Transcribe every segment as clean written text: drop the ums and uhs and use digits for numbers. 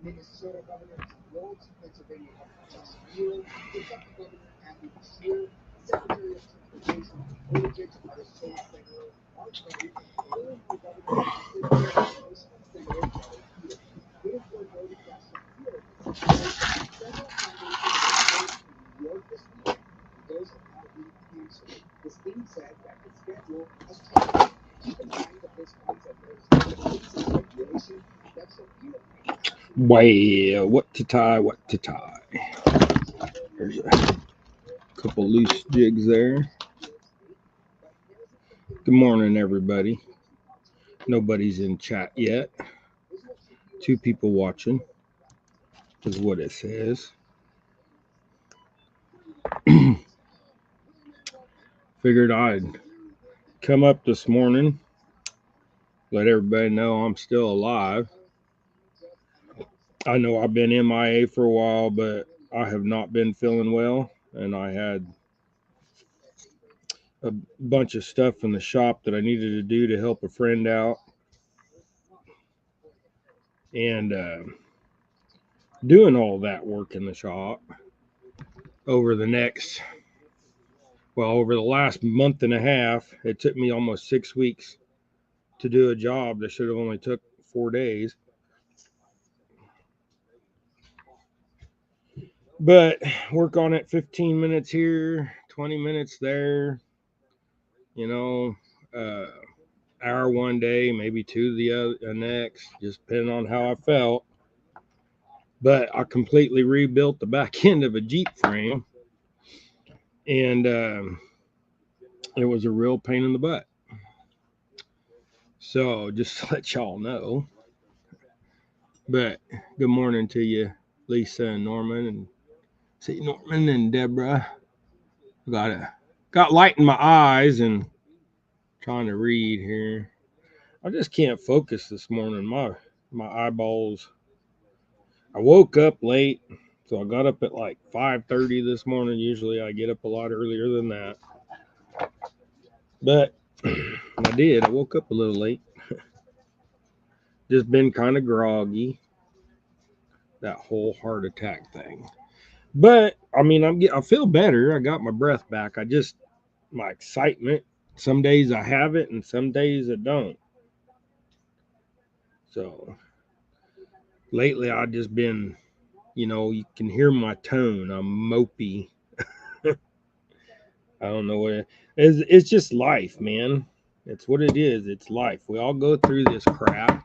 Well, what to tie, what to tie. There's a couple loose jigs there. Good morning, everybody. Nobody's in chat yet. 2 people watching is what it says. Figured I'd come up this morning, let everybody know I'm still alive. I know I've been MIA for a while, but I have not been feeling well, and I had a bunch of stuff in the shop that I needed to do to help a friend out. And doing all that work in the shop over the last month and a half, it took me almost 6 weeks to do a job that should have only took 4 days. But work on it 15 minutes here, 20 minutes there, hour one day, maybe 2 the next, just depending on how I felt. But I completely rebuilt the back end of a Jeep frame, and it was a real pain in the butt. So just to let y'all know. But good morning to you, Lisa and Norman, and see Norman and Deborah. Got light in my eyes and trying to read here. I just can't focus this morning. My eyeballs. I woke up late, so I got up at like 5:30 this morning. Usually I get up a lot earlier than that, but I did. I woke up a little late. Just been kind of groggy. That whole heart attack thing. But I mean, I feel better. I got my breath back. My excitement. Some days I have it, and some days I don't. So lately, I've just been, you can hear my tone. I'm mopey. I don't know what it is. It's just life, man. It's what it is. It's life. We all go through this crap.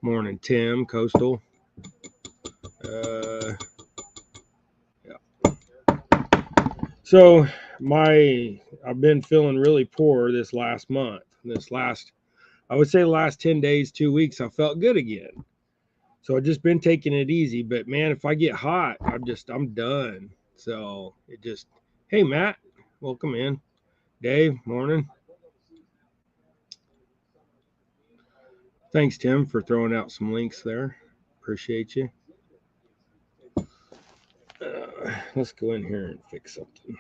Morning, Tim, Coastal. Yeah. So I've been feeling really poor this last month. I would say the last 10 days, 2 weeks, I felt good again. So I've just been taking it easy. But man, if I get hot, I'm done. So hey, Matt, welcome in. Dave, morning. Thanks, Tim, for throwing out some links there. Appreciate you. Let's go in here and fix something.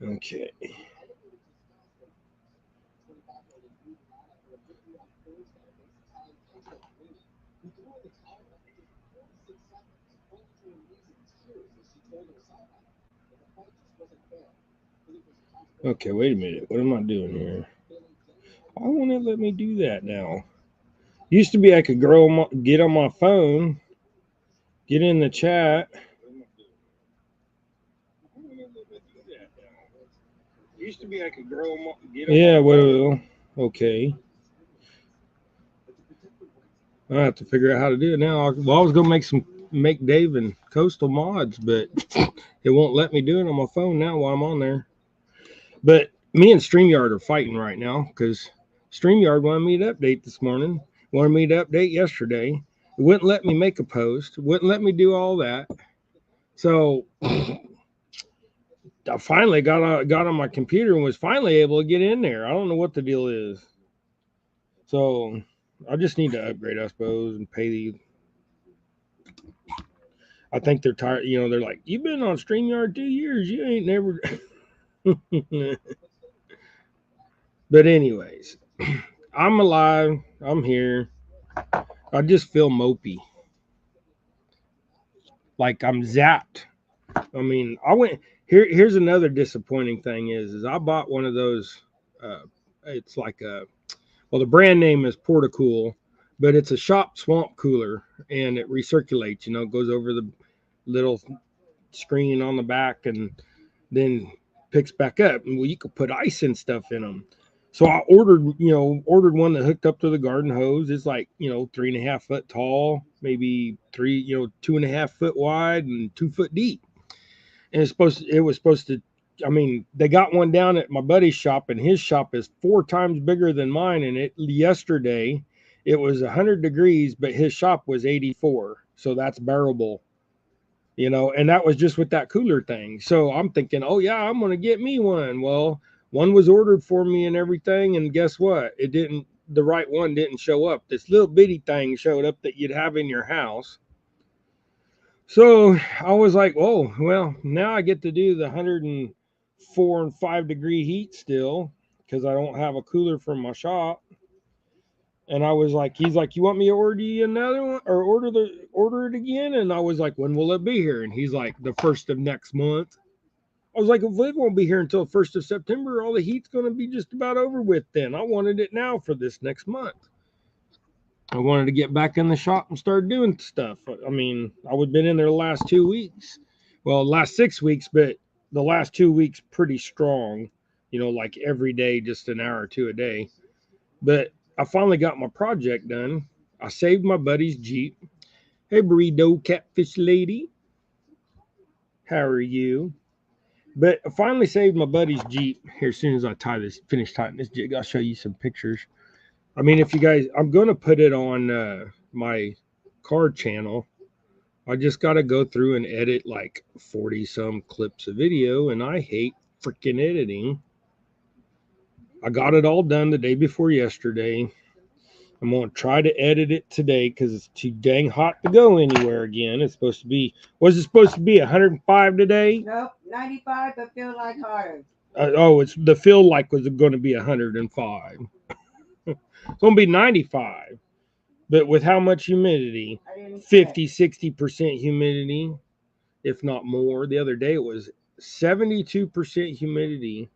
Okay. Okay, wait a minute. What am I doing here? Why won't it let me do that now? Used to be I could get on my phone, get in the chat. Used to be I could get on my phone. Well, okay. I have to figure out how to do it now. I was gonna make Dave and Coastal mods, but it won't let me do it on my phone now while I'm on there. But me and StreamYard are fighting right now because StreamYard wanted me to update this morning, wanted me to update yesterday. It wouldn't let me make a post, wouldn't let me do all that. So I finally got on my computer and was finally able to get in there. I don't know what the deal is. So I just need to upgrade, I suppose, and pay I think they're tired. You know, they're like, you've been on StreamYard 2 years. You ain't never. But anyways, I'm alive. I'm here. I just feel mopey. Like I'm zapped. I mean, I went here. Here's another disappointing thing is I bought one of those. Uh, it's like a well, the brand name is Portacool, but it's a shop swamp cooler, and it recirculates. You know, it goes over the little screen on the back, and then picks back up. And well, you could put ice and stuff in them. So I ordered one that hooked up to the garden hose. It's like, 3.5 foot tall, maybe 2.5 foot wide and 2 foot deep. And it was supposed to, I mean, they got one down at my buddy's shop, and his shop is 4 times bigger than mine. And yesterday it was 100 degrees, but his shop was 84. So that's bearable, and that was just with that cooler thing. So I'm thinking, oh yeah, I'm going to get me one. Well, one was ordered for me and everything. And guess what? The right one didn't show up. This little bitty thing showed up that you'd have in your house. So I was like, oh, well, now I get to do the 104 and 5 degree heat still because I don't have a cooler from my shop. And I was like, he's like, you want me to order you another one or order it again? And I was like, when will it be here? And he's like, the 1st of next month. I was like, if it won't be here until 1st of September, all the heat's going to be just about over with then. I wanted it now for this next month. I wanted to get back in the shop and start doing stuff. I mean, I would have been in there the last 2 weeks. Well, last 6 weeks, but the last 2 weeks pretty strong, like every day, just an hour or two a day. But I finally got my project done. I saved my buddy's Jeep. Hey, burrito catfish lady. How are you? But I finally saved my buddy's Jeep. Here, as soon as I finish tying this jig, I'll show you some pictures. I mean, if you guys, I'm going to put it on my card channel. I just got to go through and edit like 40 some clips of video, and I hate freaking editing. I got it all done the day before yesterday. I'm going to try to edit it today because it's too dang hot to go anywhere again. It's supposed to be, was it supposed to be 105 today? Nope, 95, but feel like hotter. It's the feel like was going to be 105. It's going to be 95. But with how much humidity? 50, 60% humidity, if not more. The other day it was 72% humidity.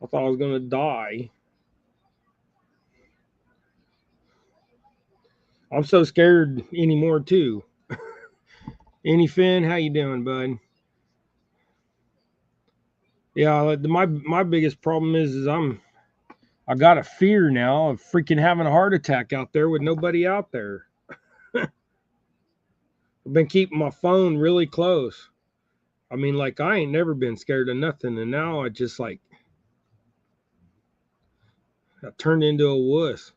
I thought I was going to die. I'm so scared anymore too. Any Finn, how you doing, bud? Yeah, my biggest problem is I got a fear now of freaking having a heart attack out there with nobody out there. I've been keeping my phone really close. I mean, like I ain't never been scared of nothing, and now I just I turned into a wuss.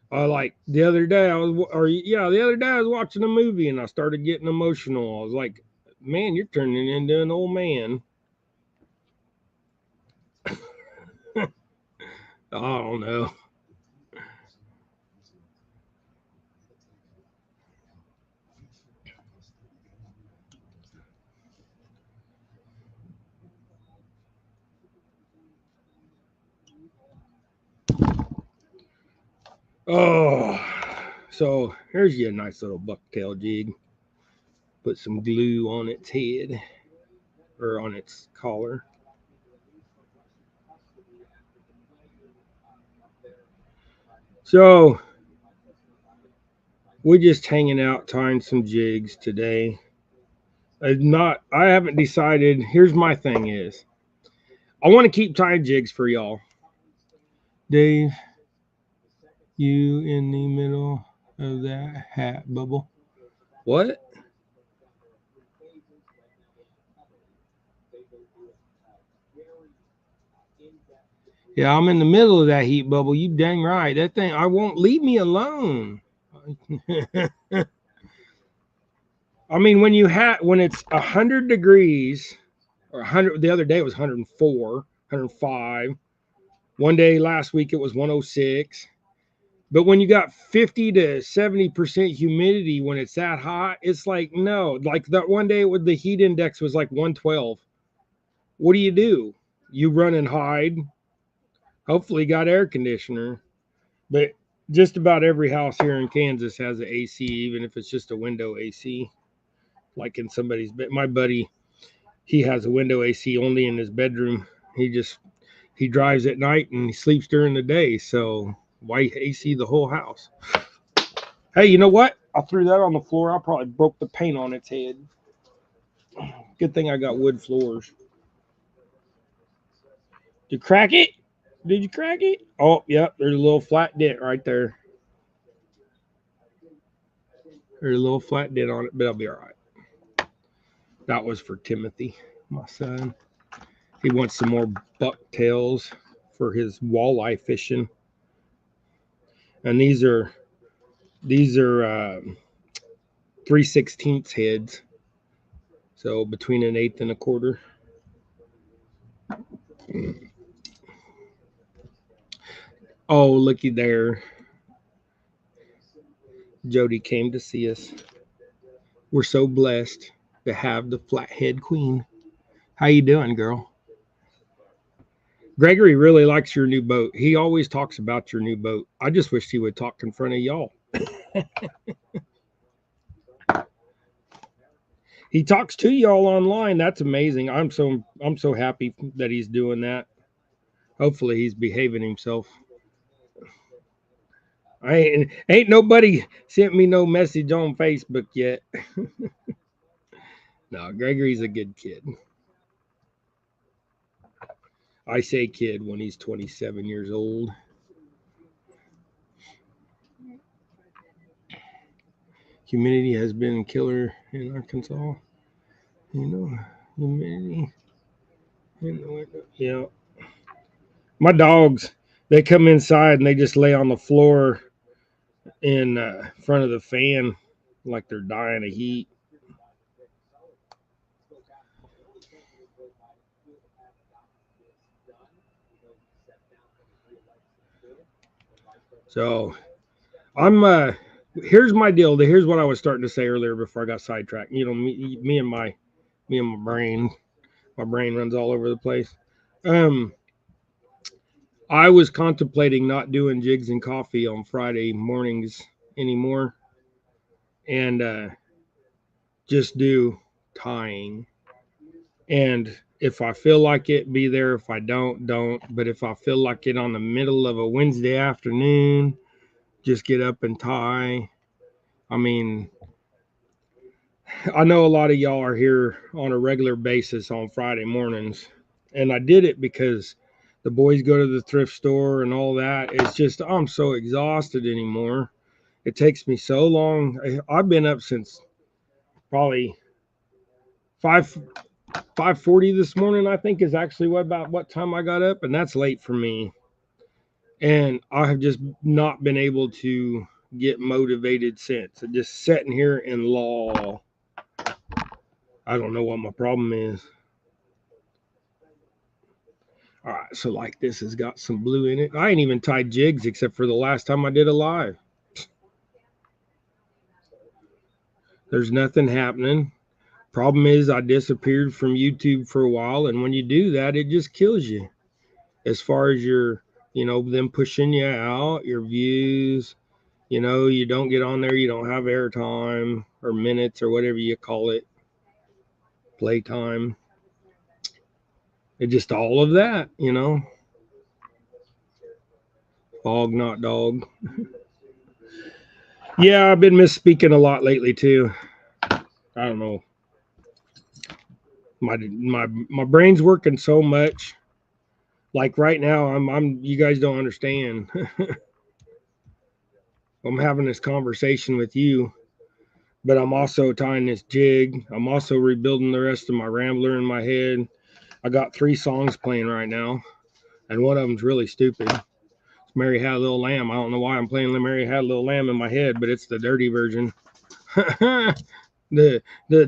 Like the other day I was watching a movie and I started getting emotional. I was like, man, you're turning into an old man. I don't know. Oh, so here's you a nice little bucktail jig. Put some glue on its head or on its collar. So we're just hanging out tying some jigs today. I haven't decided. Here's my thing is I want to keep tying jigs for y'all. Dave, you in the middle of that hat bubble. What? Yeah, I'm in the middle of that heat bubble. You dang right. That thing, I won't leave me alone. I mean, when it's 100 degrees or 100, the other day it was 104, 105. One day last week it was 106. But when you got 50 to 70% humidity when it's that hot, it's like, no. Like that one day with the heat index was like 112. What do? You run and hide. Hopefully got air conditioner. But just about every house here in Kansas has an AC, even if it's just a window AC. Like in somebody's bed. My buddy, he has a window AC only in his bedroom. He drives at night and he sleeps during the day. So why AC the whole house? Hey, you know what? I threw that on the floor. I probably broke the paint on its head. Good thing I got wood floors. Did you crack it? Did you crack it? Oh, yep. There's a little flat dent right there. There's a little flat dent on it, but I'll be all right. That was for Timothy, my son. He wants some more bucktails for his walleye fishing. And these are 3/16 heads. So between an eighth and a quarter. Oh, looky there. Jody came to see us. We're so blessed to have the flathead queen. How you doing, girl? Gregory really likes your new boat. He always talks about your new boat. I just wish he would talk in front of y'all. He talks to y'all online. That's amazing. I'm so happy that he's doing that. Hopefully he's behaving himself. I ain't nobody sent me no message on Facebook yet. No, Gregory's a good kid. I say kid when he's 27 years old. Humidity has been killer in Arkansas. You know, humidity in the window. Yeah. My dogs, they come inside and they just lay on the floor in front of the fan like they're dying of heat. So I'm here's my deal. Here's what I was starting to say earlier before I got sidetracked. You know, me and my brain, my brain runs all over the place. Um, I was contemplating not doing jigs and coffee on Friday mornings anymore, and just do tying. And if I feel like it, be there. If I don't. But if I feel like it on the middle of a Wednesday afternoon, just get up and tie. I mean, I know a lot of y'all are here on a regular basis on Friday mornings, and I did it because the boys go to the thrift store and all that. It's just I'm so exhausted anymore. It takes me so long. I've been up since probably 5:40 this morning. I think is actually what time I got up, and that's late for me. And I have just not been able to get motivated since. I'm just sitting here in law. I don't know what my problem is. All right, so like this has got some blue in it. I ain't even tied jigs except for the last time I did a live. There's nothing happening. Problem is I disappeared from YouTube for a while, and when you do that, it just kills you. As far as your, them pushing you out, your views, you don't get on there, you don't have airtime or minutes or whatever you call it, playtime. It just all of that, Fog, not dog. Yeah, I've been misspeaking a lot lately too. I don't know. My brain's working so much. Like right now, I'm you guys don't understand. I'm having this conversation with you, but I'm also tying this jig. I'm also rebuilding the rest of my Rambler in my head. I got 3 songs playing right now, and one of them's really stupid. It's Mary Had a Little Lamb. I don't know why I'm playing Mary Had a Little Lamb in my head, but it's the dirty version. the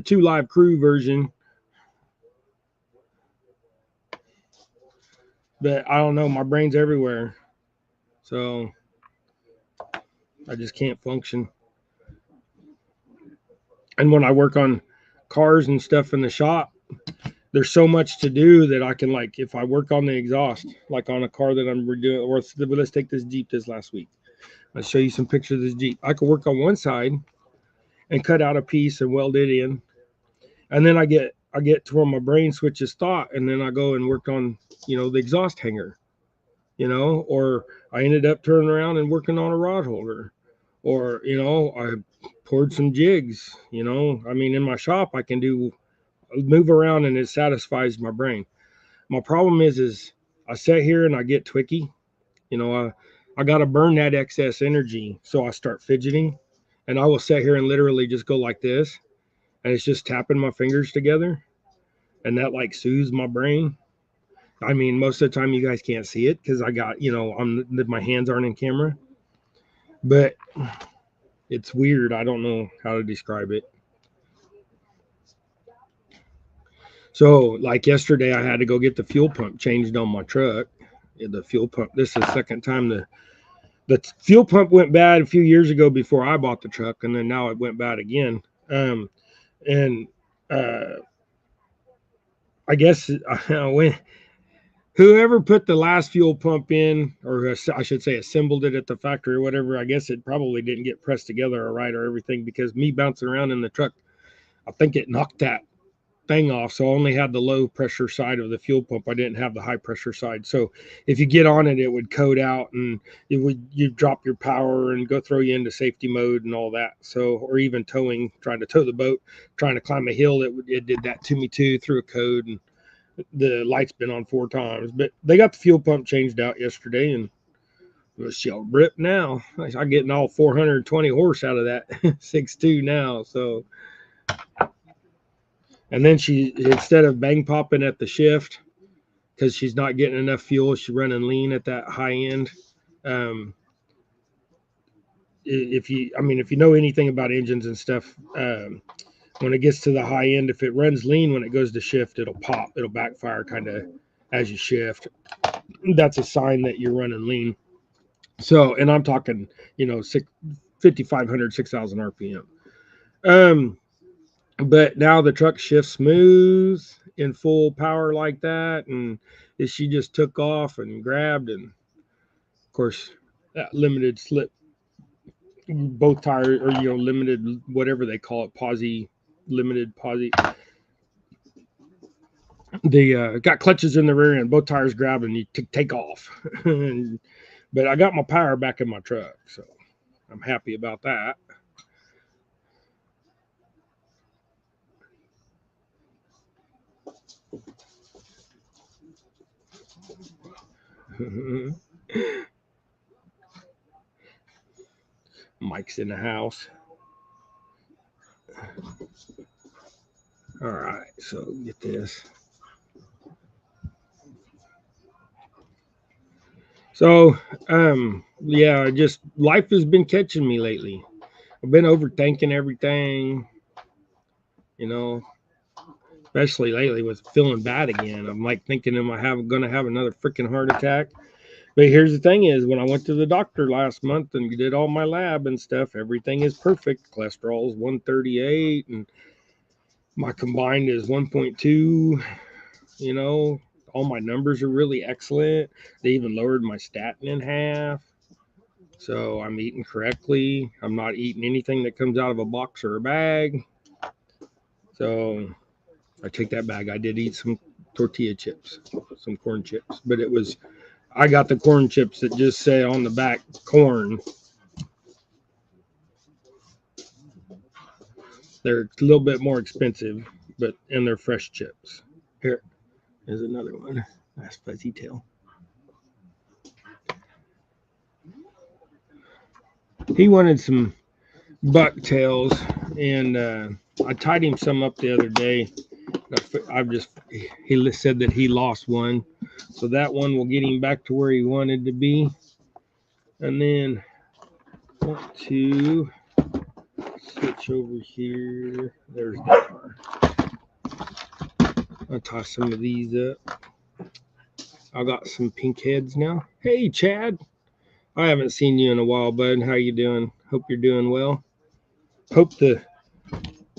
2 Live Crew version. But I don't know, my brain's everywhere. So I just can't function. And when I work on cars and stuff in the shop, there's so much to do that I can, like, if I work on the exhaust, like on a car that I'm redoing, or let's take this Jeep this last week. I'll show you some pictures of this Jeep. I could work on one side and cut out a piece and weld it in. And then I get to where my brain switches thought, and then I go and work on, the exhaust hanger, or I ended up turning around and working on a rod holder, or, I poured some jigs, I mean, in my shop, I can move around and it satisfies my brain. My problem is I sit here and I get twicky, I got to burn that excess energy. So I start fidgeting, and I will sit here and literally just go like this. And it's just tapping my fingers together. And that like soothes my brain. I mean, most of the time you guys can't see it because I got, my hands aren't in camera. But it's weird. I don't know how to describe it. So like yesterday, I had to go get the fuel pump changed on my truck. The fuel pump, this is the second time the fuel pump went bad a few years ago before I bought the truck, and then now it went bad again. And I guess when whoever put the last fuel pump in, or I should say assembled it at the factory or whatever, I guess it probably didn't get pressed together or right or everything, because me bouncing around in the truck, I think it knocked that thing off. So I only had the low pressure side of the fuel pump. I didn't have the high pressure side. So if you get on it, it would code out, and you'd drop your power and go throw you into safety mode and all that. So, or even towing, trying to tow the boat, trying to climb a hill, it did that to me too, through a code, and the light's been on 4 times. But they got the fuel pump changed out yesterday, and it's ripped now. I'm getting all 420 horse out of that 6.2 now. So, and then she, instead of bang popping at the shift because she's not getting enough fuel, she's running lean at that high end. If you know anything about engines and stuff, when it gets to the high end, if it runs lean when it goes to shift, it'll pop, it'll backfire kind of as you shift. That's a sign that you're running lean. So, and I'm talking, 5,500, 6,000 RPM. But now the truck shifts smooth in full power like that, and she just took off and grabbed, and of course that limited slip, both tires, or limited, whatever they call it, limited posi. They got clutches in the rear end, both tires grabbed, and you take off. But I got my power back in my truck, so I'm happy about that. Mike's in the house. All right, so get this. So, yeah, just life has been catching me lately. I've been overthinking everything, especially lately with feeling bad again. I'm like thinking, am I going to have another freaking heart attack? But here's the thing is, when I went to the doctor last month and did all my lab and stuff, everything is perfect. Cholesterol is 138, and my combined is 1.2, all my numbers are really excellent. They even lowered my statin in half. So I'm eating correctly. I'm not eating anything that comes out of a box or a bag. So I take that back. I did eat some tortilla chips, some corn chips, but I got the corn chips that just say on the back, corn. They're a little bit more expensive, and they're fresh chips. Here is another one. That's fuzzy tail. He wanted some bucktails, and I tied him some up the other day. He said that he lost one, so that one will get him back to where he wanted to be. And then I want to switch over here. There's the car. I'll tie some of these up. I got some pink heads now. Hey, Chad. I haven't seen you in a while, bud. How you doing? Hope you're doing well. Hope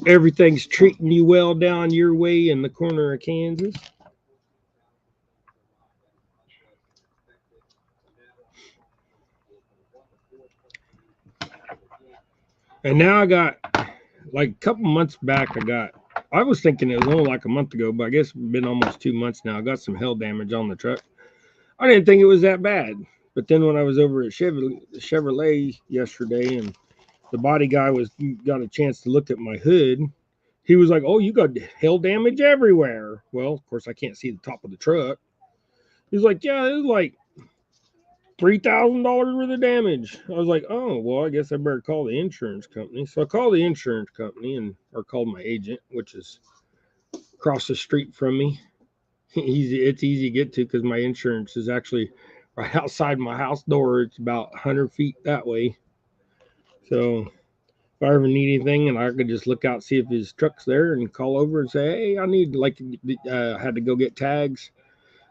everything's treating you well down your way in the corner of Kansas. And now I got, like a couple months back, I was thinking it was only like a month ago, but I guess it's been almost 2 months now. I got some hail damage on the truck. I didn't think it was that bad. But then when I was over at Chevrolet yesterday and the body guy got a chance to look at my hood, he was like, "Oh, you got hail damage everywhere." Well, of course, I can't see the top of the truck. He's like, "Yeah, it was like $3,000 worth of damage." I was like, "Oh, well, I guess I better call the insurance company." So I called the insurance company or called my agent, which is across the street from me. It's easy to get to because my insurance is actually right outside my house door. It's about 100 feet that way. So if I ever need anything, and I could just look out, see if his truck's there, and call over and say, "Hey, I need I had to go get tags.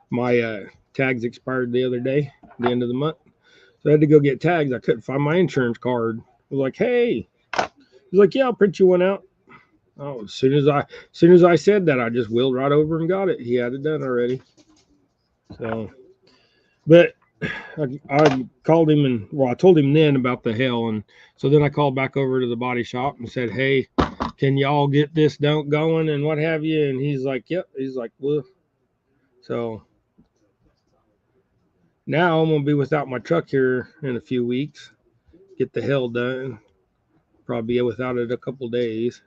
My tags expired the other day, the end of the month, so I had to go get tags. I couldn't find my insurance card. I was like, "Hey," he's like, "Yeah, I'll print you one out." Oh, as soon as I said that, I just wheeled right over and got it. He had it done already. So, but I called him I told him then about the hail, and so then I called back over to the body shop and said, "Hey, can y'all get this going and what have you?" And he's like, "Yep." He's like, "Well," so now I'm gonna be without my truck here in a few weeks. Get the hail done. Probably be without it a couple days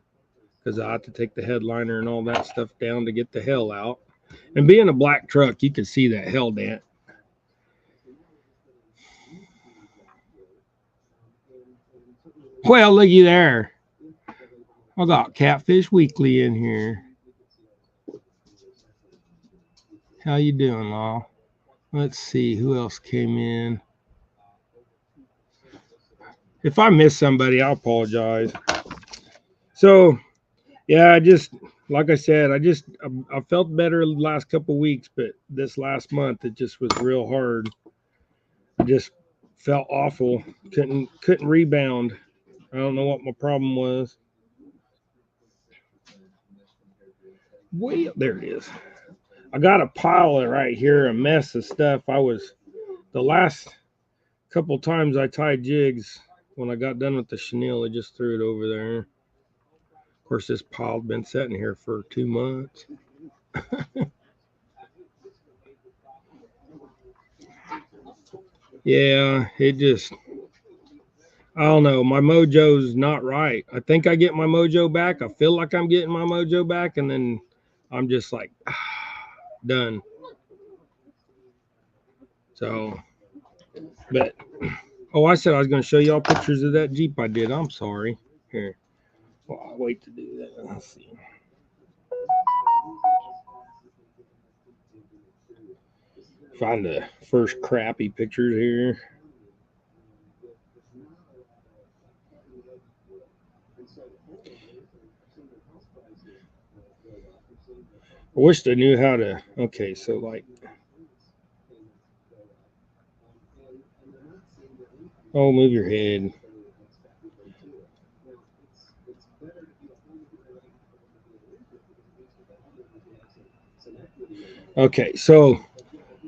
because I have to take the headliner and all that stuff down to get the hail out. And being a black truck, you can see that hail dent. Well, looky there. I got Catfish Weekly in here. How you doing, Law? Let's see who else came in. If I miss somebody, I apologize. So, yeah, like I said, I felt better the last couple weeks, but this last month it just was real hard. I just felt awful. Couldn't rebound. I don't know what my problem was. Well, there it is. I got a pile of right here, a mess of stuff. The last couple times I tied jigs, when I got done with the chenille, I just threw it over there. Of course, this pile's been sitting here for 2 months. Yeah, I don't know. My mojo's not right. I think I get my mojo back. I feel like I'm getting my mojo back, and then I'm just like, done. So, but, oh, I said I was going to show y'all pictures of that Jeep I did. I'm sorry. Here. Well, I'll wait to do that. Let's see. Find the first crappy pictures here. I wish I knew how to. Okay, so like, oh, move your head. Okay, so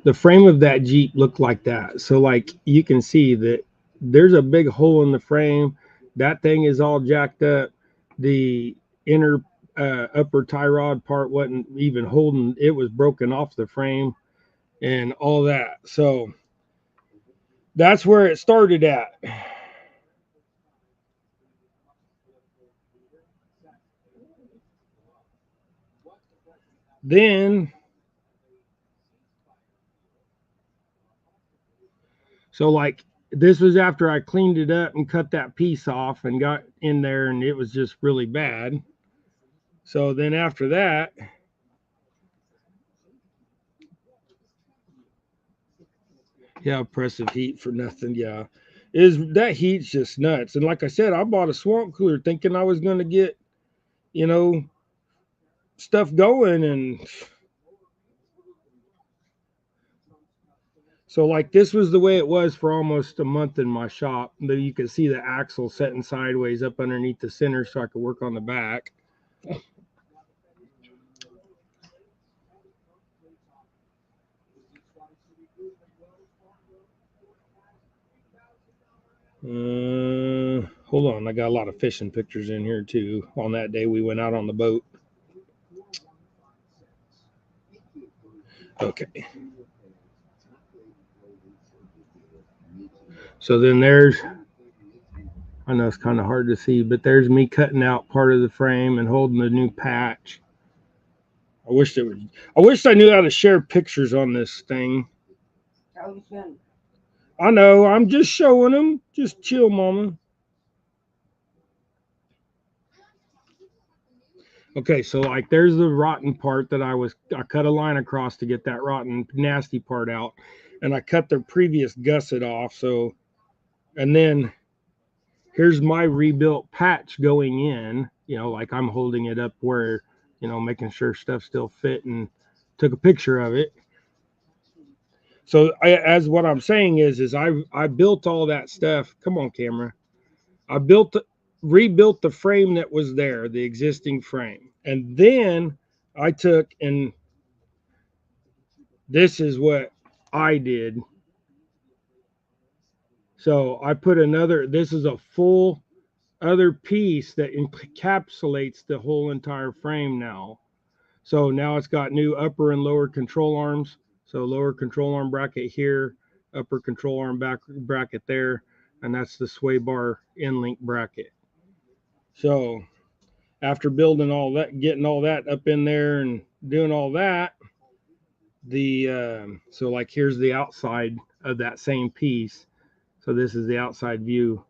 the frame of that Jeep looked like that. So like you can see that there's a big hole in the frame. That thing is all jacked up. The inner upper tie rod part wasn't even holding. It was broken off the frame and all that. So that's where it started at. Then, so like this was after I cleaned it up and cut that piece off and got in there, and it was just really bad. So then after that, yeah, oppressive heat for nothing. Yeah, is that heat's just nuts. And like I said, I bought a swamp cooler thinking I was going to get, you know, stuff going, and So like this was the way it was for almost a month in my shop. You could see the axle setting sideways up underneath the center so I could work on the back. Hold on, I got a lot of fishing pictures in here too. On that day we went out on the boat. Okay. So then there's, I know it's kind of hard to see, but there's me cutting out part of the frame and holding the new patch. I wish I knew how to share pictures on this thing. I know, I'm just showing them. Just chill, mama. Okay, so like there's the rotten part that I cut a line across to get that rotten nasty part out, and I cut the previous gusset off. So, and then here's my rebuilt patch going in, like I'm holding it up where, making sure stuff still fit, and took a picture of it. So as what I'm saying is I built all that stuff. Come on, camera. I rebuilt the frame that was there, the existing frame. And then I took, and this is what I did. So I put this is a full other piece that encapsulates the whole entire frame now. So now it's got new upper and lower control arms. So lower control arm bracket here, upper control arm bracket there, and that's the sway bar end link bracket. So after building all that, getting all that up in there and doing all that, so like here's the outside of that same piece. So this is the outside view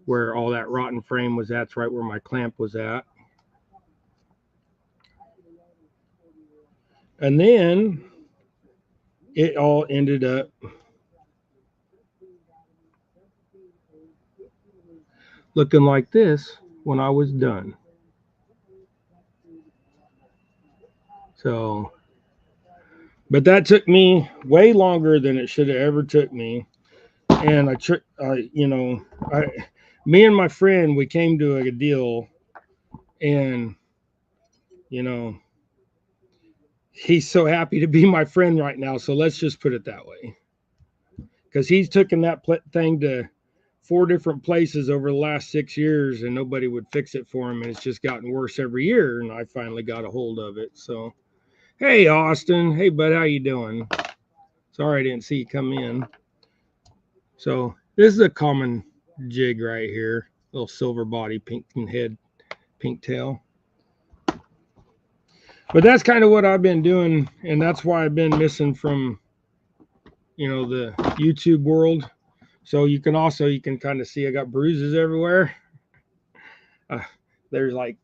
where all that rotten frame was at. That's right where my clamp was at. And then it all ended up looking like this when I was done. So, but that took me way longer than it should have ever took me. And me and my friend, we came to a deal, and he's so happy to be my friend right now. So let's just put it that way, because he's taken that thing to 4 different places over the last 6 years, and nobody would fix it for him, and it's just gotten worse every year. And I finally got a hold of it. So, hey, Austin, hey bud, how you doing? Sorry I didn't see you come in. So this is a common jig right here, little silver body, pink head, pink tail. But that's kind of what I've been doing, and that's why I've been missing from the YouTube world. So you can kind of see I got bruises everywhere. There's like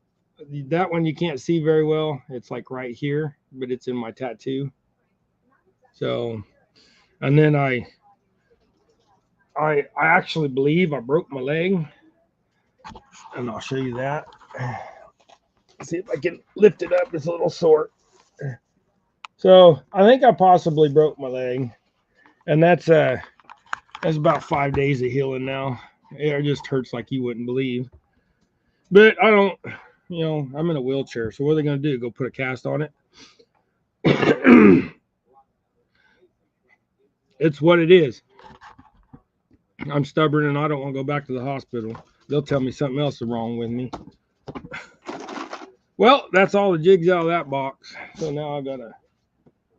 that one you can't see very well. It's like right here, but it's in my tattoo. So, and then I actually believe I broke my leg, and I'll show you that. See if I can lift it up. It's a little sore. So I think I possibly broke my leg, and that's about 5 days of healing now. It just hurts like you wouldn't believe. But I don't, I'm in a wheelchair. So what are they going to do? Go put a cast on it? It's what it is. I'm stubborn, and I don't want to go back to the hospital. They'll tell me something else is wrong with me. Well, that's all the jigs out of that box. So now I got to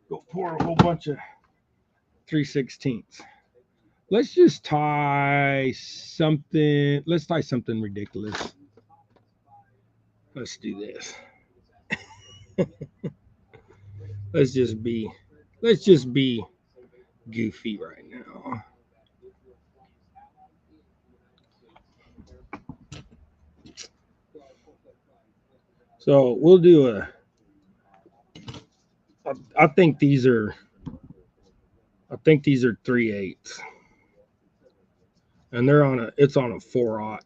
go pour a whole bunch of 3/16. Let's just tie something. Let's tie something ridiculous. Let's do this. Let's just be goofy right now. So we'll do I think these are 3/8, and it's on a 4/0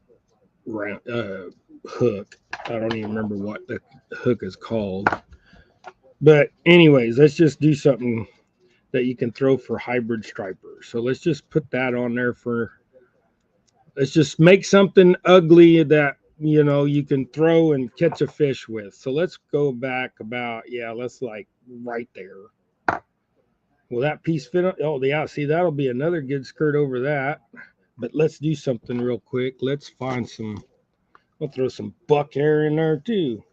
round hook. I don't even remember what the hook is called. But anyways, let's just do something that you can throw for hybrid stripers. So let's just put that on there for, let's just make something ugly that, you know, you can throw and catch a fish with. So let's go back about, yeah, let's like right there. Will that piece fit on? Oh, yeah, see, that'll be another good skirt over that. But let's do something real quick. Let's find some, we'll throw some buck hair in there too.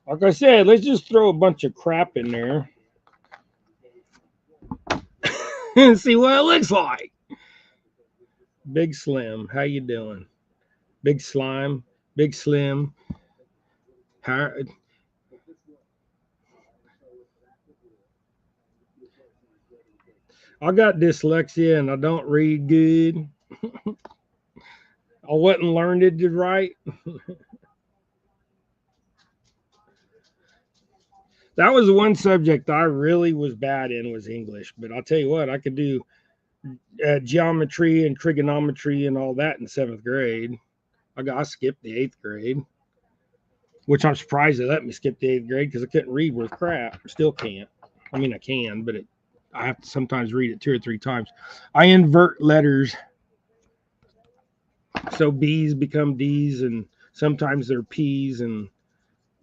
Like I said, let's just throw a bunch of crap in there and see what it looks like. Big Slim, how you doing? Big Slime, Big Slim. How, I got dyslexia and I don't read good. I wasn't learned to write. That was the one subject I really was bad in, was English. But I'll tell you what, I could do geometry and trigonometry and all that in seventh grade. I skipped the eighth grade, which I'm surprised they let me skip the eighth grade because I couldn't read worth crap. Still can't. I mean, I can, but I have to sometimes read it 2 or 3 times. I invert letters, so B's become D's, and sometimes they're P's, and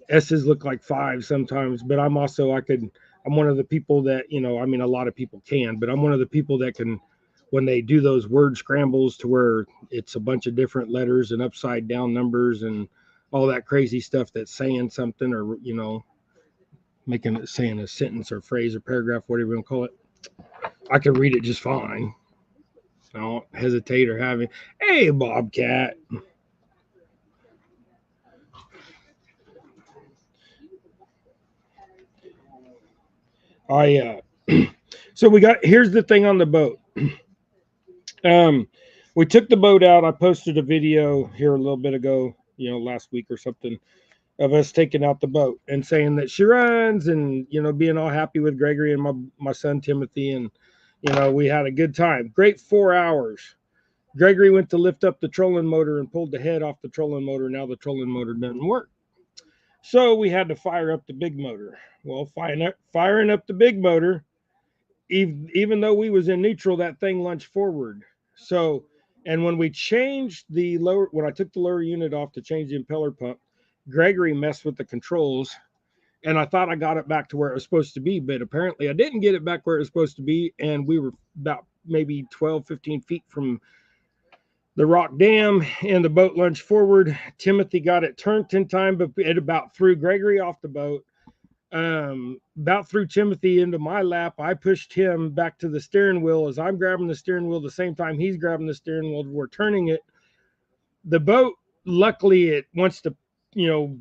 S's look like fives sometimes. But I'm also, I'm one of the people that, you know, I mean, a lot of people can, but I'm one of the people that can, when they do those word scrambles to where it's a bunch of different letters and upside down numbers and all that crazy stuff that's saying something, or, you know, making it, saying a sentence or phrase or paragraph, whatever you want to call it, I can read it just fine. I don't hesitate or having, hey, Bobcat. So we got, here's the thing on the boat. Um, we took the boat out. I posted a video here a little bit ago, you know, last week or something, of us taking out the boat and saying that she runs, and, you know, being all happy with Gregory and my son Timothy, and, you know, we had a good time. Great 4 hours. Gregory went to lift up the trolling motor and pulled the head off the trolling motor. Now the trolling motor doesn't work. So we had to fire up the big motor. Well, firing up the big motor, even though we was in neutral, that thing lunged forward. So, and when we changed the lower, when I took the lower unit off to change the impeller pump, Gregory messed with the controls, and I thought I got it back to where it was supposed to be, but apparently I didn't get it back where it was supposed to be. And we were about maybe 12, 15 feet from the rock dam, and the boat lunged forward. Timothy got it turned in time, but it about threw Gregory off the boat. About threw Timothy into my lap. I pushed him back to the steering wheel as I'm grabbing the steering wheel the same time he's grabbing the steering wheel. We're turning it. The boat, luckily, it wants to, you know,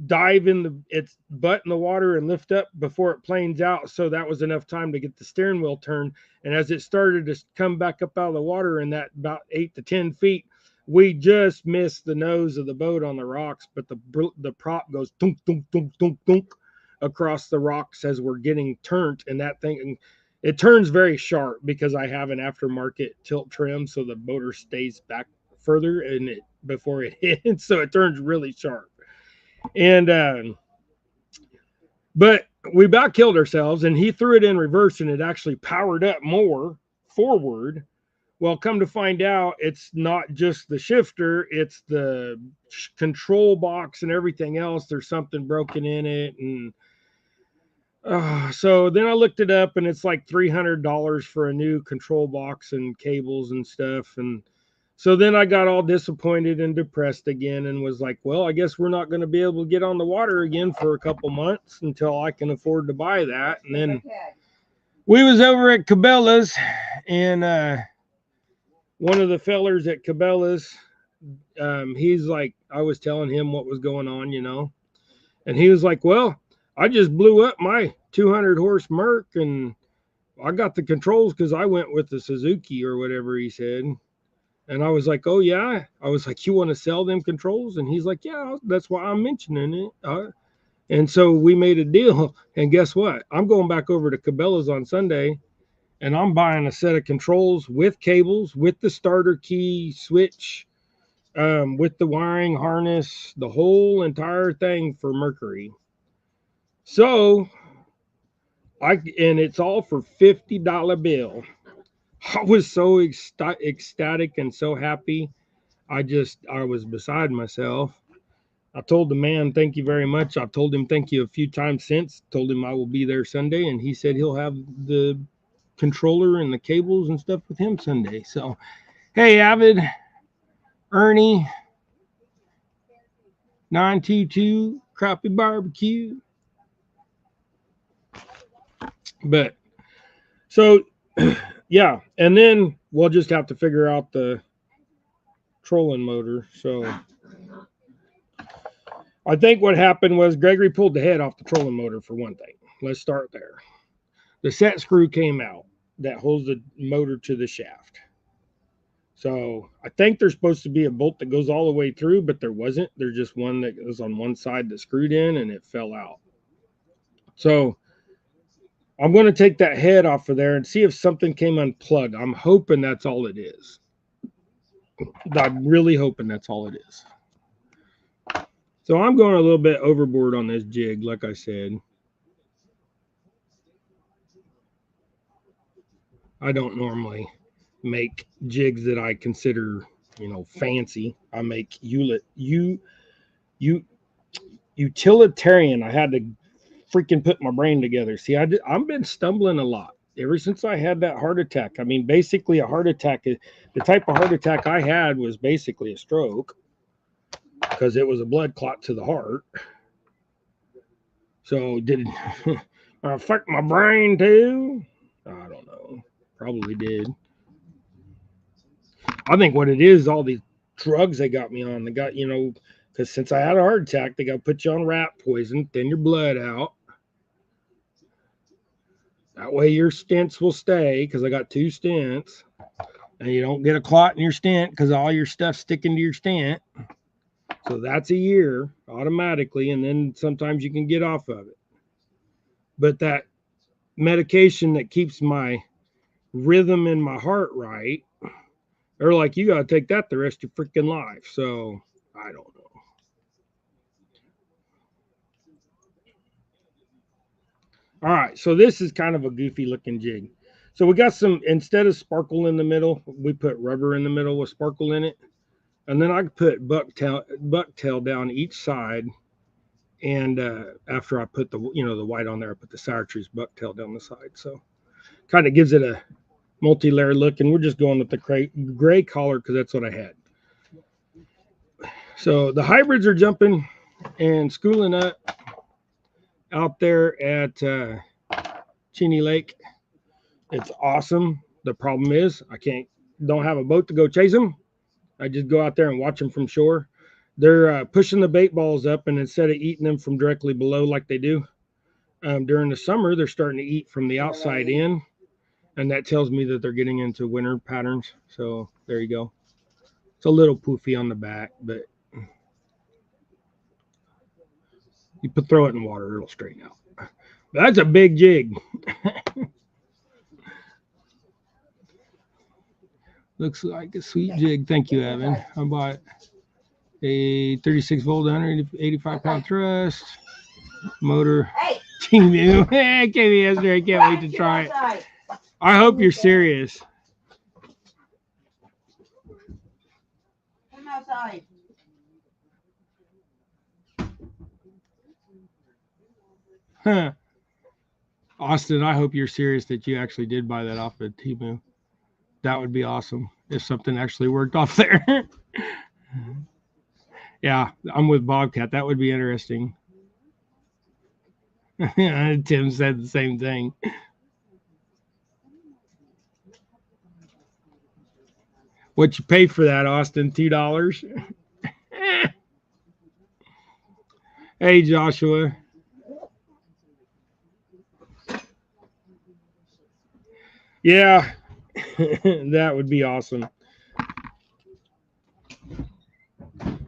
dive in its butt in the water and lift up before it planes out. So that was enough time to get the steering wheel turned. And as it started to come back up out of the water in that about 8 to 10 feet, we just missed the nose of the boat on the rocks, but the prop goes thunk, thunk, thunk, thunk, thunk across the rocks as we're getting turned. And that thing, it turns very sharp because I have an aftermarket tilt trim, so the motor stays back further and it before it hits, so it turns really sharp. And but we about killed ourselves, and he threw it in reverse, and it actually powered up more forward. Well, come to find out, it's not just the shifter, it's the control box and everything else. There's something broken in it. And so then I looked it up, and it's like $300 for a new control box and cables and stuff. And so then I got all disappointed and depressed again, and was like, well, I guess we're not going to be able to get on the water again for a couple months until I can afford to buy that. And then we was over at Cabela's, and one of the fellers at Cabela's, he's like, I was telling him what was going on, you know, and he was like, well, I just blew up my 200 horse Merc, and I got the controls because I went with the Suzuki or whatever he said. And I was like, oh, yeah. I was like, you want to sell them controls? And he's like, yeah, that's why I'm mentioning it. And so we made a deal. And guess what? I'm going back over to Cabela's on Sunday, and I'm buying a set of controls with cables, with the starter key switch, with the wiring harness, the whole entire thing for Mercury. So And it's all for $50 bill. I was so ecstatic and so happy. I was beside myself. I told the man, thank you very much. I told him thank you a few times since. Told him I will be there Sunday, and he said he'll have the controller and the cables and stuff with him Sunday. So, hey, Avid, Ernie, 922, Crappie Barbecue. But, so, yeah, and then we'll just have to figure out the trolling motor. So, I think what happened was Gregory pulled the head off the trolling motor for one thing. Let's start there. The set screw came out that holds the motor to the shaft. So I think there's supposed to be a bolt that goes all the way through, but there wasn't. There's just one that was on one side that screwed in and it fell out. So I'm going to take that head off of there and see if something came unplugged. I'm hoping that's all it is. I'm really hoping that's all it is. So I'm going a little bit overboard on this jig, like I said. I don't normally make jigs that I consider, fancy. I make utilitarian. I had to freaking put my brain together. See, I've been stumbling a lot ever since I had that heart attack. I mean, basically a heart attack, the type of heart attack I had was basically a stroke because it was a blood clot to the heart. So did it affect my brain too? I don't know. Probably did. I think what it is, all these drugs they got me on. They got, because since I had a heart attack, they got to put you on rat poison, thin your blood out. That way your stents will stay, because I got 2 stents. And you don't get a clot in your stent because all your stuff's sticking to your stent. So that's a year automatically, and then sometimes you can get off of it. But that medication that keeps my rhythm in my heart right, they're like, you got to take that the rest of your freaking life. So I don't know. All right, so this is kind of a goofy looking jig. So we got some, instead of sparkle in the middle, we put rubber in the middle with sparkle in it. And then I put bucktail down each side. And after I put the white on there, I put the sour trees bucktail down the side. So kind of gives it a multi-layer look. And we're just going with the gray collar because that's what I had. So the hybrids are jumping and schooling up out there at Cheney Lake. It's awesome. The problem is don't have a boat to go chase them. I just go out there and watch them from shore. They're pushing the bait balls up, and instead of eating them from directly below like they do during the summer, they're starting to eat from the outside in, and that tells me that they're getting into winter patterns. So there you go. It's a little poofy on the back, but you throw it in water, it'll straighten out. That's a big jig. Looks like a sweet jig. Thank you, Evan. I bought a 36 volt 185 pound thrust motor. Team View. Hey, came yesterday. I can't wait to try it. I hope you're serious. Come outside. Huh. Austin, I hope you're serious that you actually did buy that off of Temu. That would be awesome if something actually worked off there. Yeah, I'm with Bobcat. That would be interesting. Tim said the same thing. What you pay for that, Austin? $2? Hey, Joshua. Yeah, that would be awesome.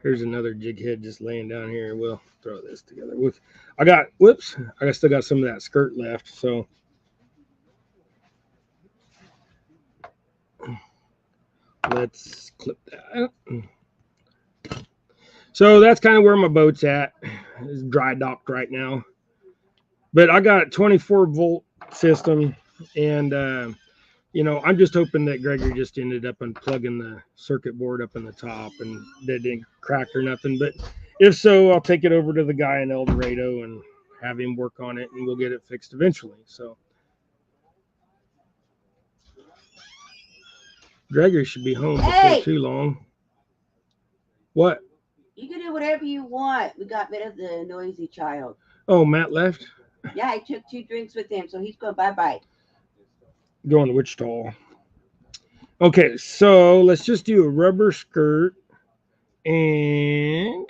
Here's another jig head just laying down here. We'll throw this together. I still got some of that skirt left. So let's clip that. So that's kind of where my boat's at. It's dry docked right now. But I got 24 volt system. And, you know, I'm just hoping that Gregory just ended up unplugging the circuit board up in the top and that didn't crack or nothing. But if so, I'll take it over to the guy in El Dorado and have him work on it, and we'll get it fixed eventually. So Gregory should be home before too long. What? You can do whatever you want. We got rid of the noisy child. Oh, Matt left? Yeah, I took 2 drinks with him, so he's going bye-bye. Going to Wichita. Okay, so let's just do a rubber skirt. And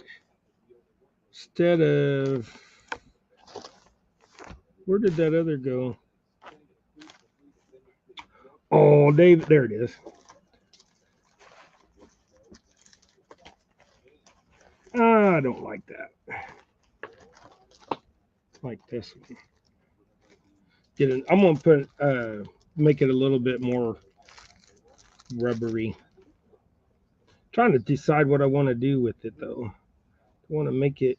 instead of, where did that other go? Oh, Dave, there it is. I don't like that. Like this one. I'm gonna put make it a little bit more rubbery. Trying to decide what I want to do with it though. I want to make it.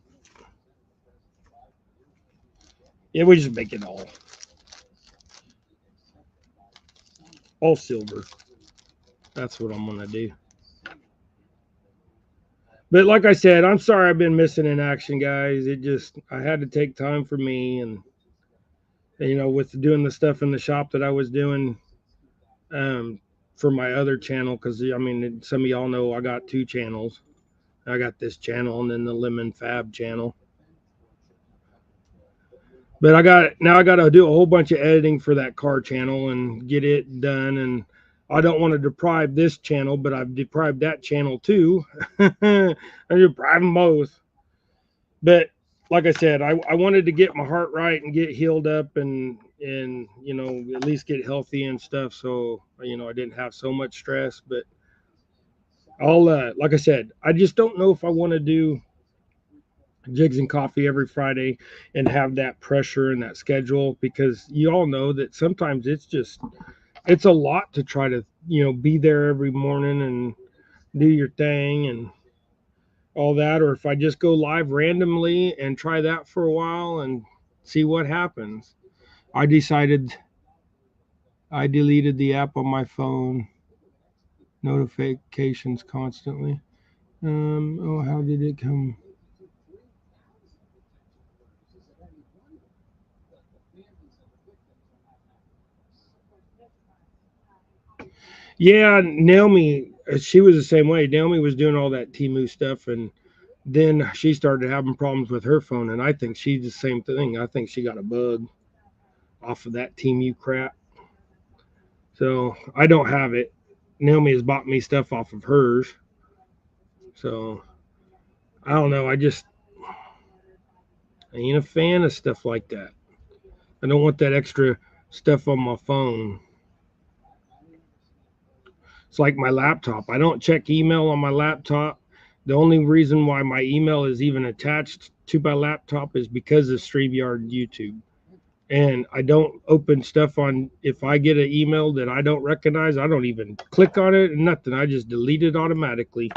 Yeah, we just make it all silver. That's what I'm gonna do. But like I said, I'm sorry I've been missing in action, guys. I had to take time for me, and you know, with doing the stuff in the shop that I was doing for my other channel, because I mean, some of y'all know I got 2 channels. I got this channel and then the Lemon Fab channel. But I got to do a whole bunch of editing for that car channel and get it done. And I don't want to deprive this channel, but I've deprived that channel too. I deprive them both. But like I said, I wanted to get my heart right and get healed up and you know, at least get healthy and stuff. So, you know, I didn't have so much stress. But I'll like I said, I just don't know if I want to do Jigs and Coffee every Friday and have that pressure and that schedule, because you all know that sometimes it's a lot to try to, you know, be there every morning and do your thing and all that. Or if I just go live randomly and try that for a while and see what happens. I decided I deleted the app on my phone, notifications constantly. Oh, how did it come? Yeah, Naomi, she was the same way. Naomi was doing all that Timu stuff, and then she started having problems with her phone, and I think she's the same thing. I think she got a bug off of that Timu crap. So I don't have it. Naomi has bought me stuff off of hers. So I don't know. I ain't a fan of stuff like that. I don't want that extra stuff on my phone. It's like my laptop. I don't check email on my laptop. The only reason why my email is even attached to my laptop is because of StreamYard YouTube. And I don't open stuff on, if I get an email that I don't recognize, I don't even click on it and nothing. I just delete it automatically.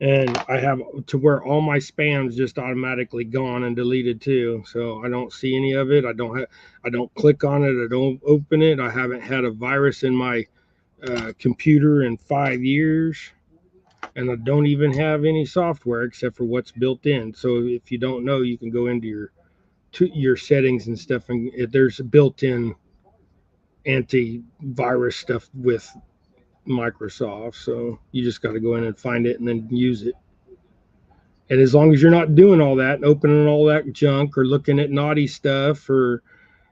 And I have to where all my spam's just automatically gone and deleted too. So I don't see any of it. I don't click on it. I don't open it. I haven't had a virus in my computer in 5 years, and I don't even have any software except for what's built in. So if you don't know, you can go into your settings and stuff, and there's built-in antivirus stuff with Microsoft. So you just got to go in and find it and then use it. And as long as you're not doing all that and opening all that junk or looking at naughty stuff, or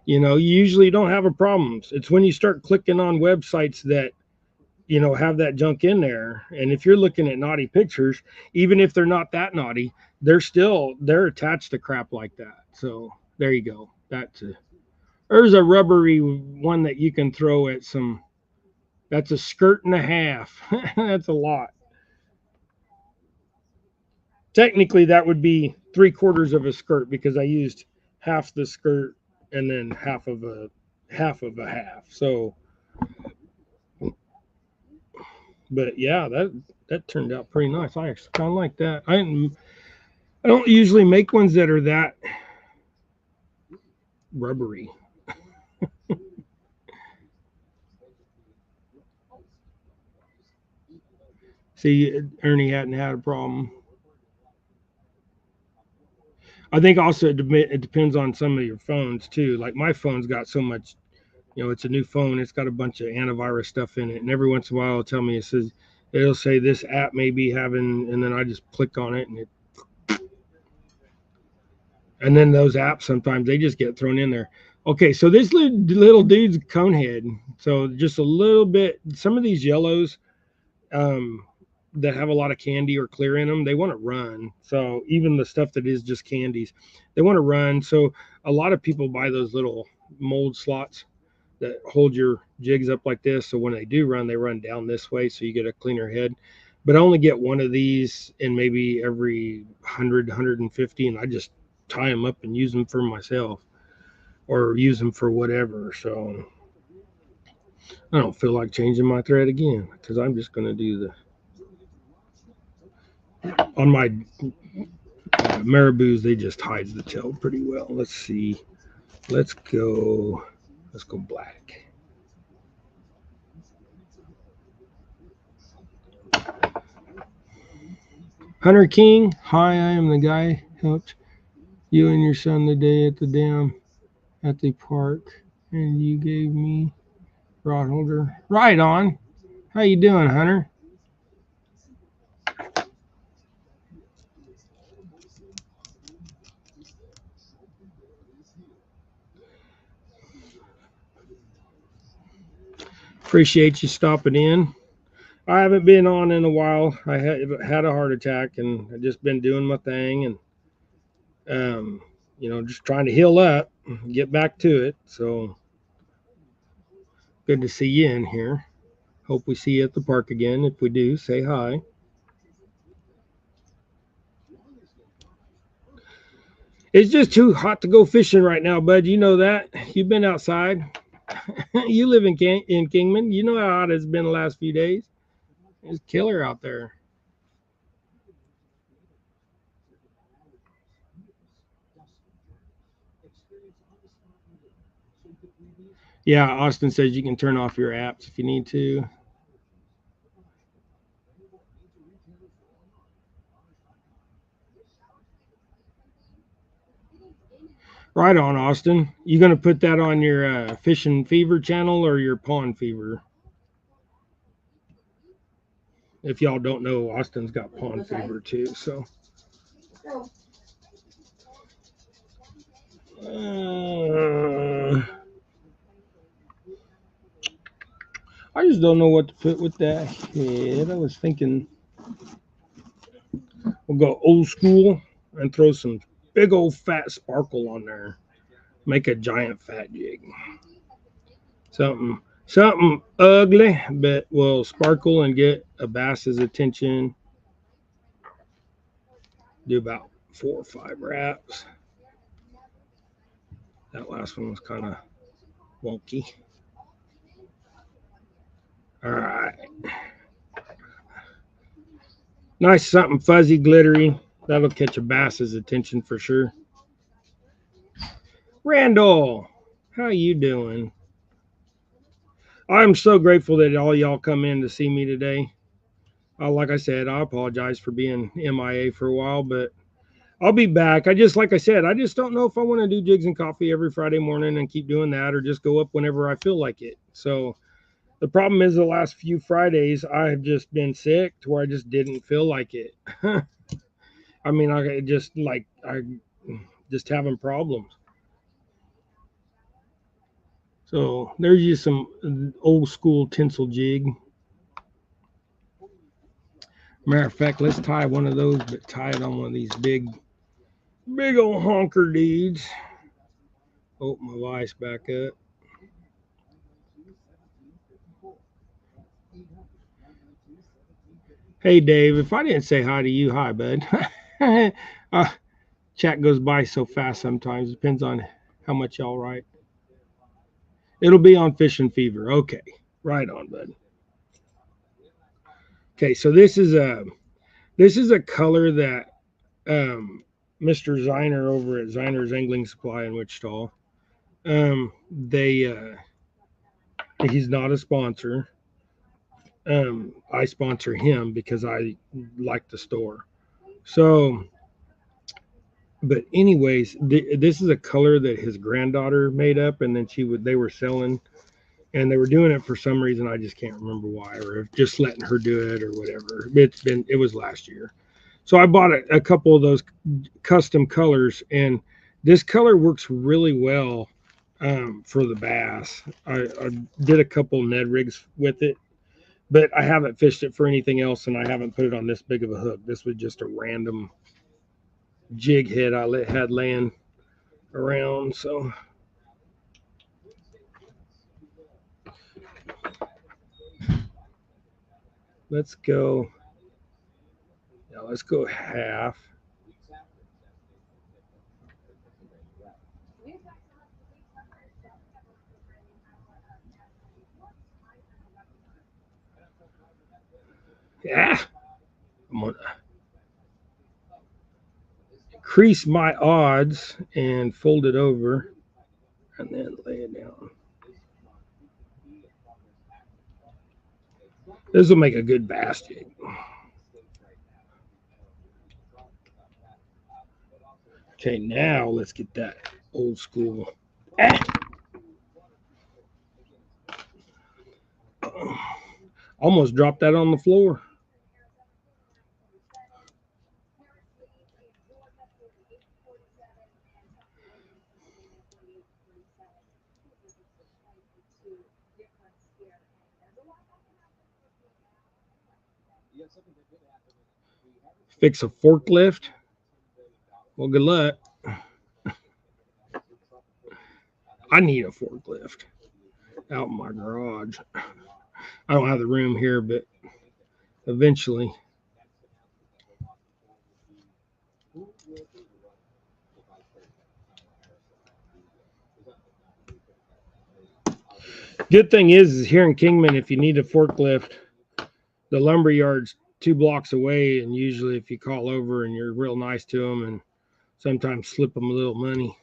you know, you usually don't have a problem. It's when you start clicking on websites that, you know, have that junk in there. And if you're looking at naughty pictures, even if they're not that naughty, they're attached to crap like that. So there you go. There's a rubbery one that you can throw at some. That's a skirt and a half. That's a lot. Technically, that would be 3/4 of a skirt, because I used half the skirt and then half of a half. So, but yeah, that turned out pretty nice. I actually kind of like that. I don't usually make ones that are that rubbery. See, Ernie hadn't had a problem. I think also it depends on some of your phones too. Like my phone's got so much, it's a new phone. It's got a bunch of antivirus stuff in it, and every once in a while it'll tell me it'll say this app may be having, and then I just click on it, and then those apps sometimes they just get thrown in there. Okay, so this little dude's cone head. So just a little bit. Some of these yellows, um, that have a lot of candy or clear in them, they want to run. So even the stuff that is just candies, they want to run. So a lot of people buy those little mold slots that hold your jigs up like this. So when they do run, they run down this way. So you get a cleaner head. But I only get one of these in maybe every 100, 150, and I just tie them up and use them for myself or use them for whatever. So I don't feel like changing my thread again because I'm just going to do on my marabous, they just hides the tail pretty well. Let's see. Let's go black. Hunter King, hi, I am the guy who helped you and your son the day at the dam at the park, and you gave me rod holder. Right on. How you doing, Hunter? Appreciate you stopping in. I haven't been on in a while. I had a heart attack, and I just been doing my thing, and just trying to heal up, get back to it. So good to see you in here. Hope we see you at the park again. If we do, say hi. It's just too hot to go fishing right now, bud. You know that. You've been outside. You live in Kingman. You know how hot it's been the last few days. It's killer out there. Yeah, Austin says you can turn off your apps if you need to. Right on, Austin. You gonna put that on your fishing fever channel or your pond fever? If y'all don't know, Austin's got pond fever too. So I just don't know what to put with that head. I was thinking we'll go old school and throw some big old fat sparkle on there. Make a giant fat jig. Something ugly, but will sparkle and get a bass's attention. Do about 4 or 5 wraps. That last one was kind of wonky. All right. Nice something fuzzy, glittery. That'll catch a bass's attention for sure. Randall, how you doing? I'm so grateful that all y'all come in to see me today. Like I said, I apologize for being MIA for a while, but I'll be back. Like I said, I just don't know if I want to do jigs and coffee every Friday morning and keep doing that or just go up whenever I feel like it. So the problem is the last few Fridays I have just been sick to where I just didn't feel like it. I mean, I just having problems. So there's just some old school tinsel jig. Matter of fact, let's tie one of those, but tie it on one of these big old honker dudes. Oh, my vice back up. Hey, Dave, if I didn't say hi to you, hi, bud. Chat goes by so fast sometimes. Depends on how much y'all write. It'll be on Fishing Fever. Okay, right on, bud. Okay, so this is a color that Mr. Ziner over at Ziner's Angling Supply in Wichita They he's not a sponsor. I sponsor him because I like the store. So, but anyways, this is a color that his granddaughter made up, and then they were selling, and they were doing it for some reason. I just can't remember why, or just letting her do it or whatever. It was last year. So I bought a couple of those custom colors, and this color works really well for the bass. I did a couple Ned rigs with it, but I haven't fished it for anything else, and I haven't put it on this big of a hook. This was just a random jig head I had laying around. So let's go. Yeah, let's go half. Yeah, I'm gonna increase my odds and fold it over and then lay it down. This will make a good bass jig. Okay, now let's get that old school. Almost dropped that on the floor. Fix a forklift. Well, good luck. I need a forklift out in my garage. I don't have the room here, but eventually. Good thing is here in Kingman, if you need a forklift, the lumber yard's 2 blocks away, and usually if you call over and you're real nice to them and sometimes slip them a little money,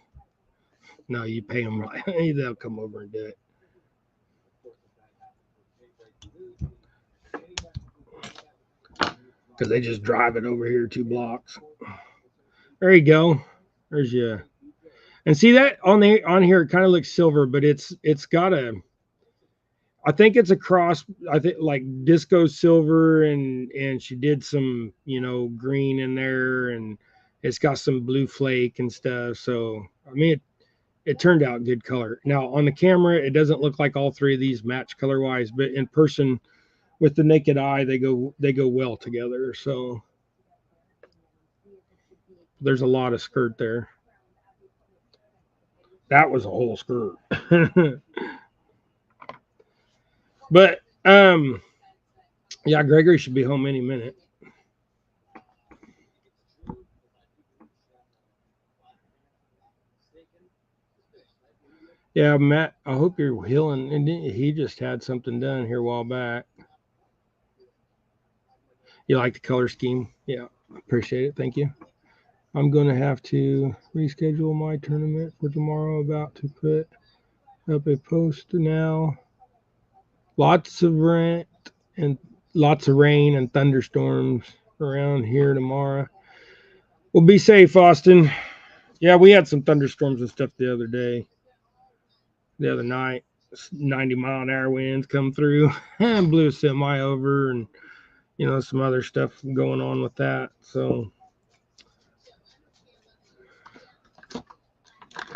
no, you pay them right, they'll come over and do it. Because they just drive it over here 2 blocks. There you go. There's your. And see that on here, it kind of looks silver, but it's got a. I think it's a cross. I think like disco silver, and she did some green in there, and it's got some blue flake and stuff. So I mean, it turned out good color. Now on the camera, it doesn't look like all three of these match color wise, but in person, with the naked eye, they go well together. So there's a lot of skirt there. That was a whole skirt. But yeah, Gregory should be home any minute. Yeah, Matt, I hope you're healing. And he just had something done here a while back. You like the color scheme? Yeah, appreciate it. Thank you. I'm going to have to reschedule my tournament for tomorrow. About to put up a post now. Lots of rain and thunderstorms around here tomorrow. Well, be safe, Austin. Yeah, we had some thunderstorms and stuff the other night. 90-mile-an-hour winds come through and blew a semi over, and some other stuff going on with that. So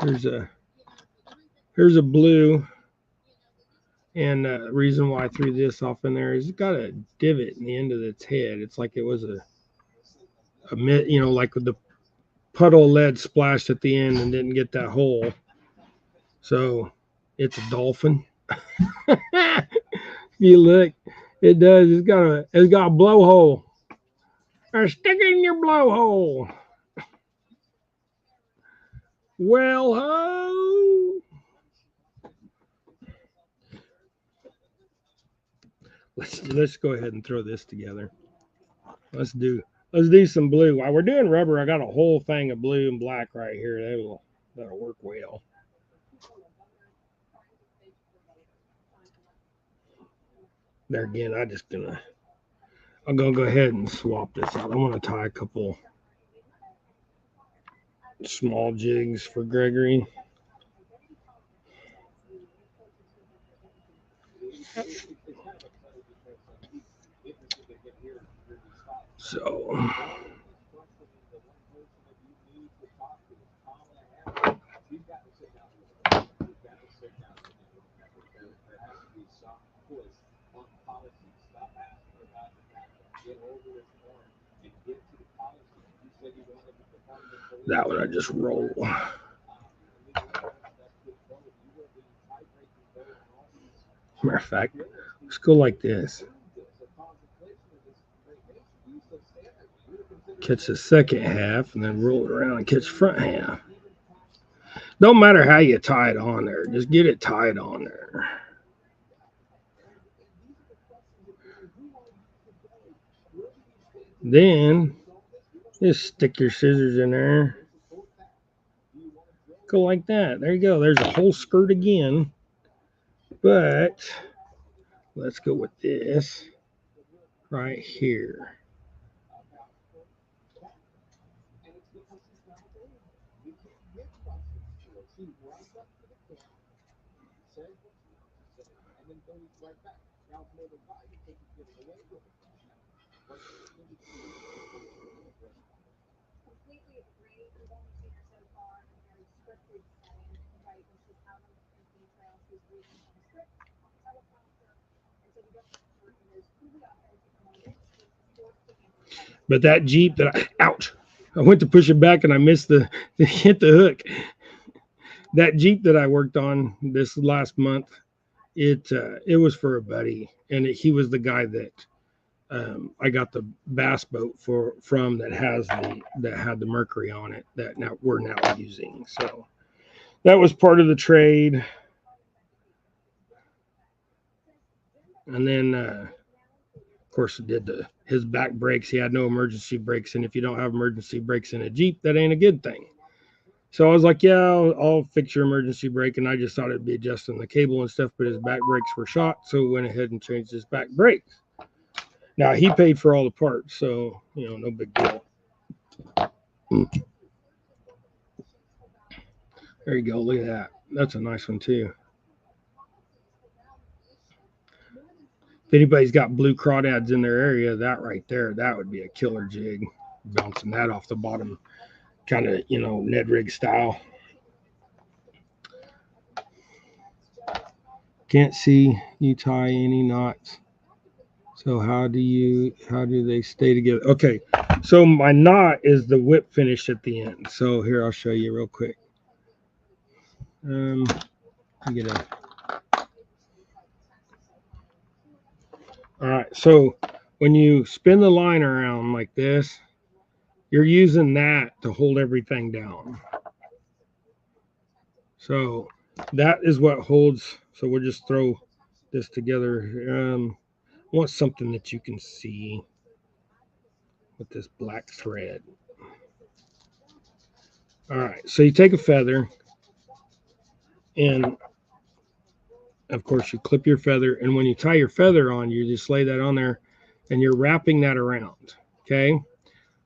here's a blue, and the reason why I threw this off in there is it's got a divot in the end of its head. It's like it was a like the puddle lead splashed at the end and didn't get that hole. So it's a dolphin. If you look, it does. It's got a blowhole. Stick it in your blowhole. Well, ho. Let's go ahead and throw this together. Let's do some blue. While we're doing rubber, I got a whole thing of blue and black right here. That'll work well. There again, I'm gonna go ahead and swap this out. I want to tie a couple small jigs for Gregory. So that one I just roll. Matter of fact, let's go like this. Catch the second half and then roll it around and catch the front half. Don't matter how you tie it on there, just get it tied on there. Then just stick your scissors in there. Go like that. There you go. There's a whole skirt again. But let's go with this right here. But that Jeep ouch, I went to push it back and I missed hit the hook. That Jeep that I worked on this last month, it was for a buddy, and he was the guy that I got the bass boat from that had the Mercury on it that now we're using. So that was part of the trade. And then of course it did his back brakes. He had no emergency brakes, and if you don't have emergency brakes in a Jeep, that ain't a good thing. So I was like, yeah, I'll fix your emergency brake, and I just thought it'd be adjusting the cable and stuff, but his back brakes were shot, so we went ahead and changed his back brakes. Now he paid for all the parts, so no big deal. There you go. Look at that. That's a nice one too. If anybody's got blue crawdads in their area, that right there, that would be a killer jig. Bouncing that off the bottom, kind of Ned rig style. Can't see you tie any knots. So how do they stay together? Okay, so my knot is the whip finish at the end. So here, I'll show you real quick. All right, so when you spin the line around like this, you're using that to hold everything down. So that is what holds. So we'll just throw this together. I want something that you can see with this black thread. All right, so you take a feather, and of course you clip your feather, and when you tie your feather on, you just lay that on there, and you're wrapping that around. Okay,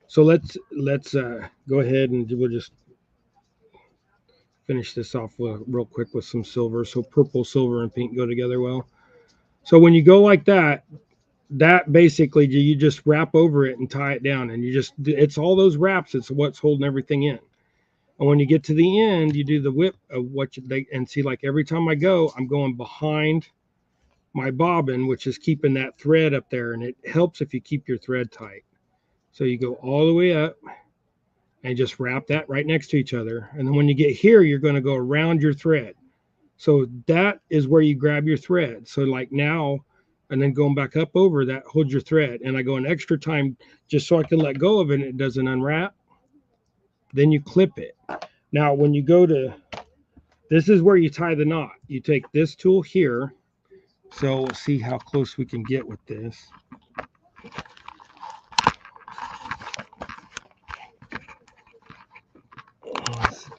so let's go ahead and we'll just finish this off real quick with some silver. So purple, silver, and pink go together well. So when you go like that basically you just wrap over it and tie it down, and it's all those wraps. It's what's holding everything in. And when you get to the end, you do the whip of and see, like every time I go, I'm going behind my bobbin, which is keeping that thread up there. And it helps if you keep your thread tight. So you go all the way up and just wrap that right next to each other. And then when you get here, you're going to go around your thread. So that is where you grab your thread. So like now, and then going back up over that, hold your thread. And I go an extra time just so I can let go of it and it doesn't unwrap. Then you clip it. Now, when you go to, this is where you tie the knot. You take this tool here. So we'll see how close we can get with this.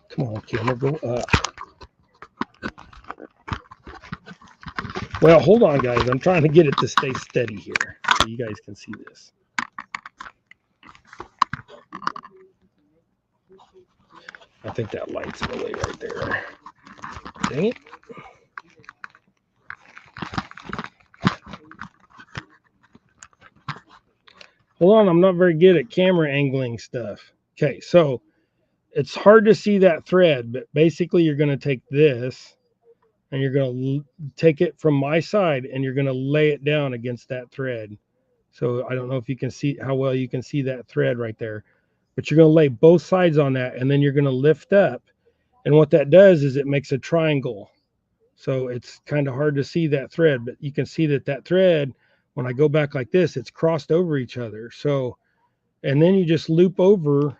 Come on, camera, go up. Well, hold on, guys. I'm trying to get it to stay steady here so you guys can see this. I think that light's in the way right there. Dang it. Hold on, I'm not very good at camera angling stuff. Okay, so it's hard to see that thread, but basically you're going to take this and you're going to take it from my side and you're going to lay it down against that thread. So I don't know if you can see how well you can see that thread right there, but you're going to lay both sides on that and then you're going to lift up. And what that does is it makes a triangle. So it's kind of hard to see that thread, but you can see that that thread, when I go back like this, it's crossed over each other. So, and then you just loop over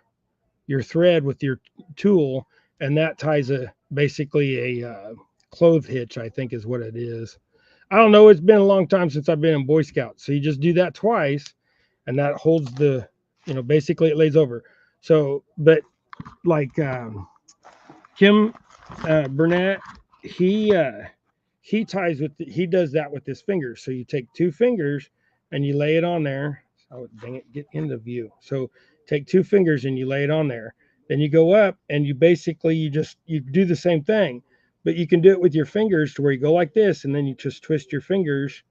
your thread with your tool, and that ties basically a clove hitch, I think is what it is. I don't know. It's been a long time since I've been in Boy Scouts. So you just do that twice, and that holds the, basically it lays over. So, but like Kim Burnett, he ties with he does that with his fingers. So you take two fingers and you lay it on there. Oh dang it, get in the view. So take two fingers and you lay it on there. Then you go up and you basically you do the same thing, but you can do it with your fingers to where you go like this and then you just twist your fingers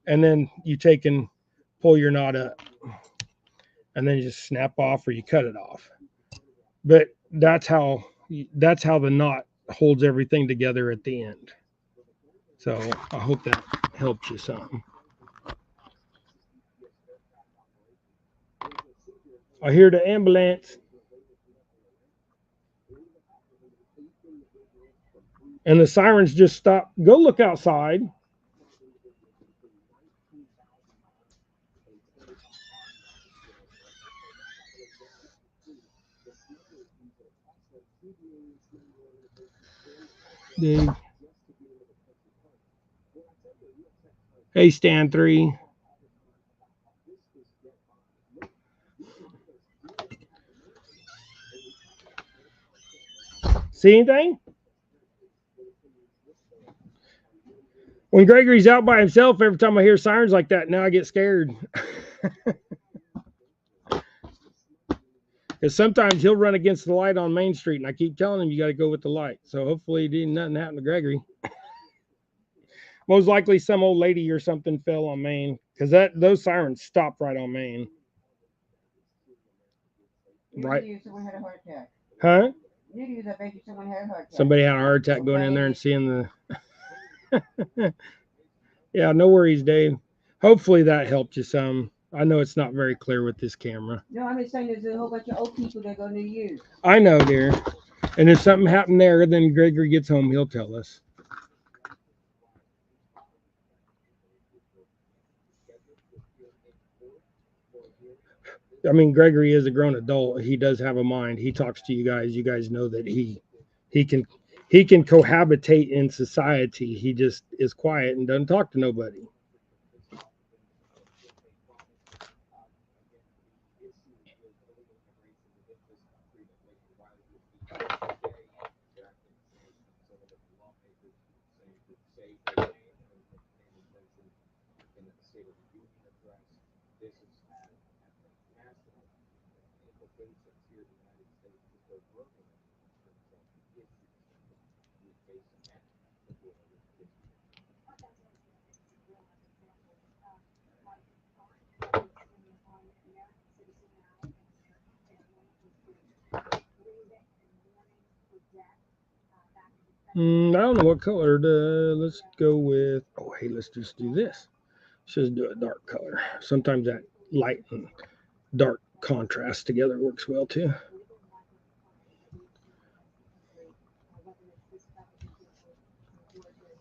and then you take and pull your knot up and then you just snap off or you cut it off. But that's how the knot holds everything together at the end. So I hope that helps you some. I hear the ambulance. And the sirens just stop. Go look outside. Dave. Hey, Stan 3. See anything? When Gregory's out by himself, every time I hear sirens like that, now I get scared. Because sometimes he'll run against the light on Main Street, and I keep telling him you got to go with the light. So hopefully nothing happened to Gregory. Most likely some old lady or something fell on Main, because those sirens stopped right on Main. Right. Someone had a heart attack. Huh? Someone had a heart attack. Somebody had a heart attack going in there and seeing the. Yeah, no worries, Dave. Hopefully that helped you some. I know it's not very clear with this camera. No, I'm just saying there's a whole bunch of old people that are going to use. I know, dear. And if something happened there, then Gregory gets home, he'll tell us. I mean, Gregory is a grown adult. He does have a mind. He talks to you guys. You guys know that he can cohabitate in society. He just is quiet and doesn't talk to nobody. I don't know what color let's go with. Oh, hey, let's just do this. Let's just do a dark color. Sometimes that light and dark contrast together works well too.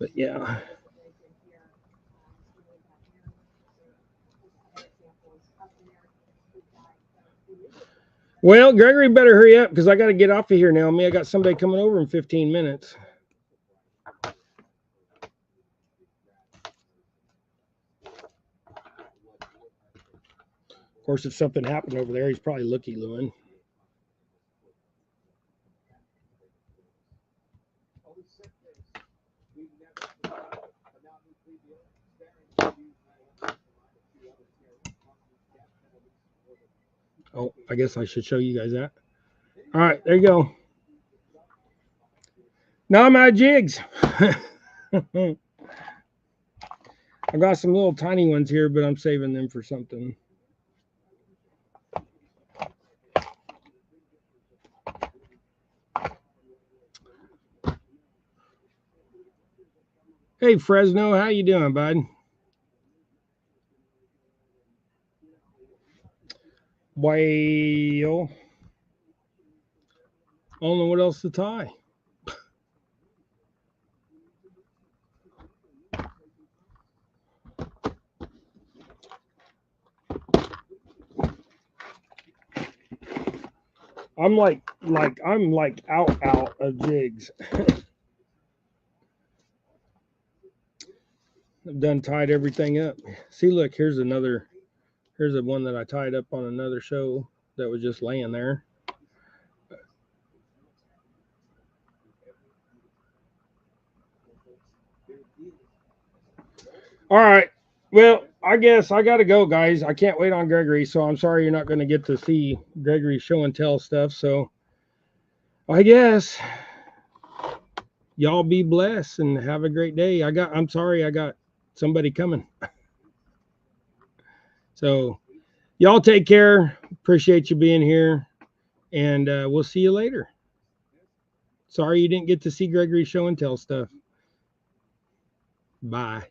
But yeah. Well, Gregory better hurry up because I got to get off of here now. I got somebody coming over in 15 minutes. Of course, if something happened over there, he's probably looky-looing. Oh, I guess I should show you guys that. All right, there you go. Now I'm out of jigs. I got some little tiny ones here, but I'm saving them for something. Hey, Fresno, how you doing, bud? Well, I don't know what else to tie. I'm like out of jigs. I've done tied everything up. See, look, here's the one that I tied up on another show that was just laying there. All right. Well, I guess I got to go, guys. I can't wait on Gregory, so I'm sorry you're not going to get to see Gregory's show and tell stuff. So I guess y'all be blessed and have a great day. I'm sorry, I got somebody coming. So y'all take care. Appreciate you being here, and we'll see you later. Sorry you didn't get to see Gregory's show and tell stuff. Bye.